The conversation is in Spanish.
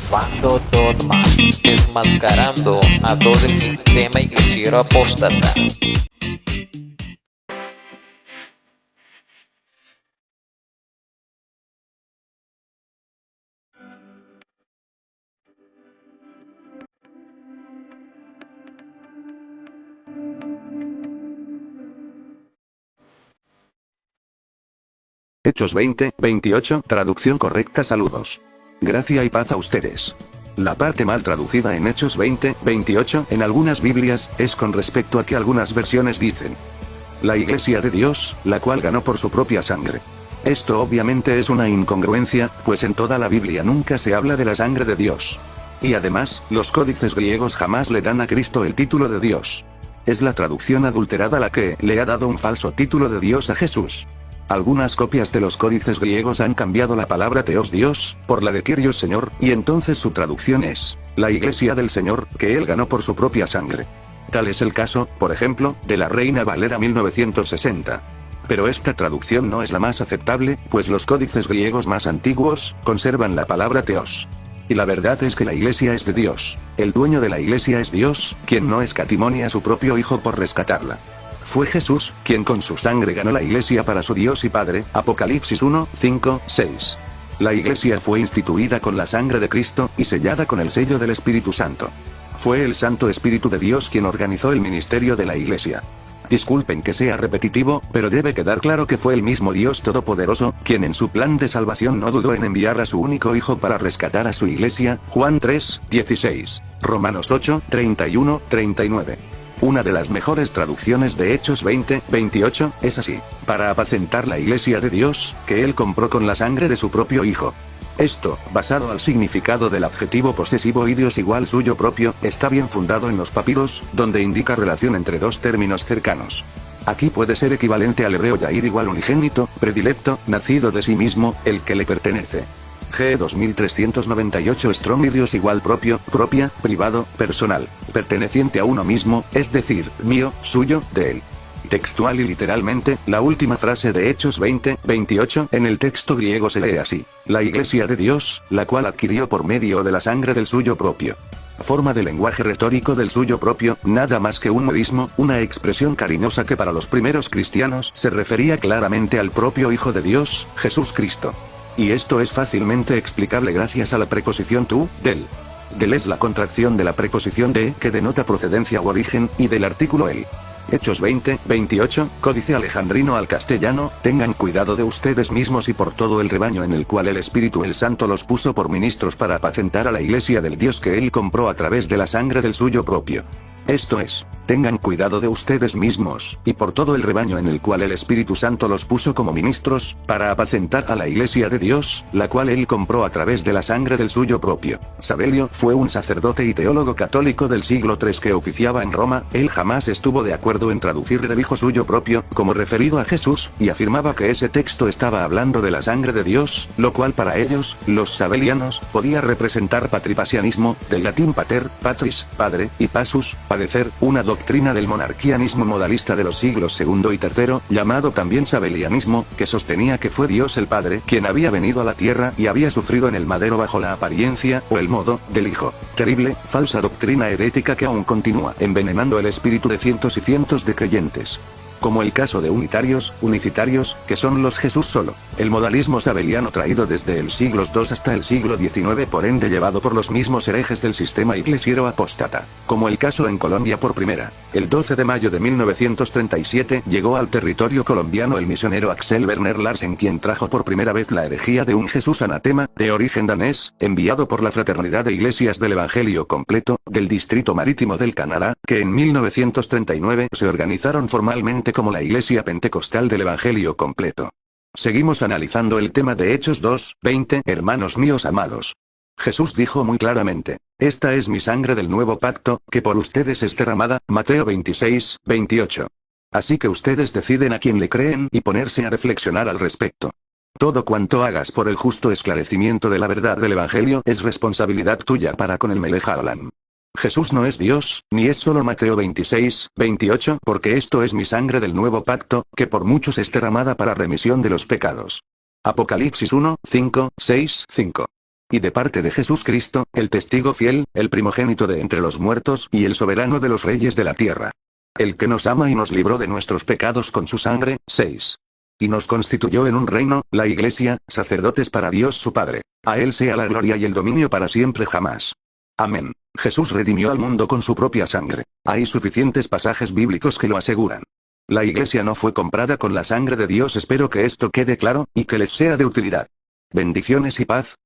Robando Dogma, desmascarando a todo el sistema iglesiero apóstata. Hechos 20, 28, traducción correcta. Saludos. Gracia y paz a ustedes. La parte mal traducida en Hechos 20, 28 en algunas Biblias, es con respecto a que algunas versiones dicen: la iglesia de Dios, la cual ganó por su propia sangre. Esto obviamente es una incongruencia, pues en toda la Biblia nunca se habla de la sangre de Dios. Y además, los códices griegos jamás le dan a Cristo el título de Dios. Es la traducción adulterada la que le ha dado un falso título de Dios a Jesús. Algunas copias de los códices griegos han cambiado la palabra Theos Dios, por la de Kyrios Señor, y entonces su traducción es, la iglesia del Señor, que él ganó por su propia sangre. Tal es el caso, por ejemplo, de la Reina Valera 1960. Pero esta traducción no es la más aceptable, pues los códices griegos más antiguos, conservan la palabra Theos. Y la verdad es que la iglesia es de Dios. El dueño de la iglesia es Dios, quien no escatimonia a su propio Hijo por rescatarla. Fue Jesús, quien con su sangre ganó la iglesia para su Dios y Padre, Apocalipsis 1, 5, 6. La iglesia fue instituida con la sangre de Cristo, y sellada con el sello del Espíritu Santo. Fue el Santo Espíritu de Dios quien organizó el ministerio de la iglesia. Disculpen que sea repetitivo, pero debe quedar claro que fue el mismo Dios Todopoderoso, quien en su plan de salvación no dudó en enviar a su único Hijo para rescatar a su iglesia, Juan 3, 16. Romanos 8, 31, 39. Una de las mejores traducciones de Hechos 20, 28, es así: para apacentar la iglesia de Dios, que él compró con la sangre de su propio Hijo. Esto, basado al significado del adjetivo posesivo idios igual suyo propio, está bien fundado en los papiros, donde indica relación entre dos términos cercanos. Aquí puede ser equivalente al hebreo yair igual unigénito, predilecto, nacido de sí mismo, el que le pertenece. G 2398 Strong idios igual propio, propia, privado, personal, perteneciente a uno mismo, es decir, mío, suyo, de él. Textual y literalmente, la última frase de Hechos 20, 28 en el texto griego se lee así: la iglesia de Dios, la cual adquirió por medio de la sangre del suyo propio. Forma de lenguaje retórico del suyo propio, nada más que un modismo, una expresión cariñosa que para los primeros cristianos se refería claramente al propio Hijo de Dios, Jesús Cristo. Y esto es fácilmente explicable gracias a la preposición tú, del. Del es la contracción de la preposición de, que denota procedencia u origen, y del artículo el. Hechos 20, 28, códice alejandrino al castellano: tengan cuidado de ustedes mismos y por todo el rebaño en el cual el Espíritu el Santo los puso por ministros para apacentar a la iglesia del Dios que él compró a través de la sangre del suyo propio. Esto es, tengan cuidado de ustedes mismos, y por todo el rebaño en el cual el Espíritu Santo los puso como ministros, para apacentar a la iglesia de Dios, la cual él compró a través de la sangre del suyo propio. Sabelio fue un sacerdote y teólogo católico del siglo III que oficiaba en Roma. Él jamás estuvo de acuerdo en traducir del Hijo suyo propio, como referido a Jesús, y afirmaba que ese texto estaba hablando de la sangre de Dios, lo cual para ellos, los sabelianos, podía representar patripasianismo, del latín pater, patris, padre, y pasus, padecer, una doctrina del monarquianismo modalista de los siglos II y III, llamado también sabelianismo, que sostenía que fue Dios el Padre quien había venido a la tierra y había sufrido en el madero bajo la apariencia, o el modo, del Hijo. Terrible, falsa doctrina herética que aún continúa envenenando el espíritu de cientos y cientos de creyentes. Como el caso de unicitarios, que son los Jesús solo. El modalismo sabeliano traído desde el siglo II hasta el siglo XIX, por ende llevado por los mismos herejes del sistema iglesiero apóstata. Como el caso en Colombia por primera. El 12 de mayo de 1937 llegó al territorio colombiano el misionero Axel Werner Larsen, quien trajo por primera vez la herejía de un Jesús anatema, de origen danés, enviado por la Fraternidad de Iglesias del Evangelio Completo, del Distrito Marítimo del Canadá, que en 1939 se organizaron formalmente como la Iglesia Pentecostal del Evangelio Completo. Seguimos analizando el tema de Hechos 2, 20, hermanos míos amados. Jesús dijo muy claramente: esta es mi sangre del nuevo pacto, que por ustedes es derramada, Mateo 26, 28. Así que ustedes deciden a quién le creen y ponerse a reflexionar al respecto. Todo cuanto hagas por el justo esclarecimiento de la verdad del Evangelio es responsabilidad tuya para con el Melech Haolam. Jesús no es Dios, ni es solo Mateo 26, 28, porque esto es mi sangre del nuevo pacto, que por muchos es derramada para remisión de los pecados. Apocalipsis 1, 5, 6, 5. Y de parte de Jesús Cristo, el testigo fiel, el primogénito de entre los muertos y el soberano de los reyes de la tierra. El que nos ama y nos libró de nuestros pecados con su sangre. 6. Y nos constituyó en un reino, la Iglesia, sacerdotes para Dios su Padre. A Él sea la gloria y el dominio para siempre jamás. Amén. Jesús redimió al mundo con su propia sangre. Hay suficientes pasajes bíblicos que lo aseguran. La Iglesia no fue comprada con la sangre de Dios. Espero que esto quede claro, y que les sea de utilidad. Bendiciones y paz.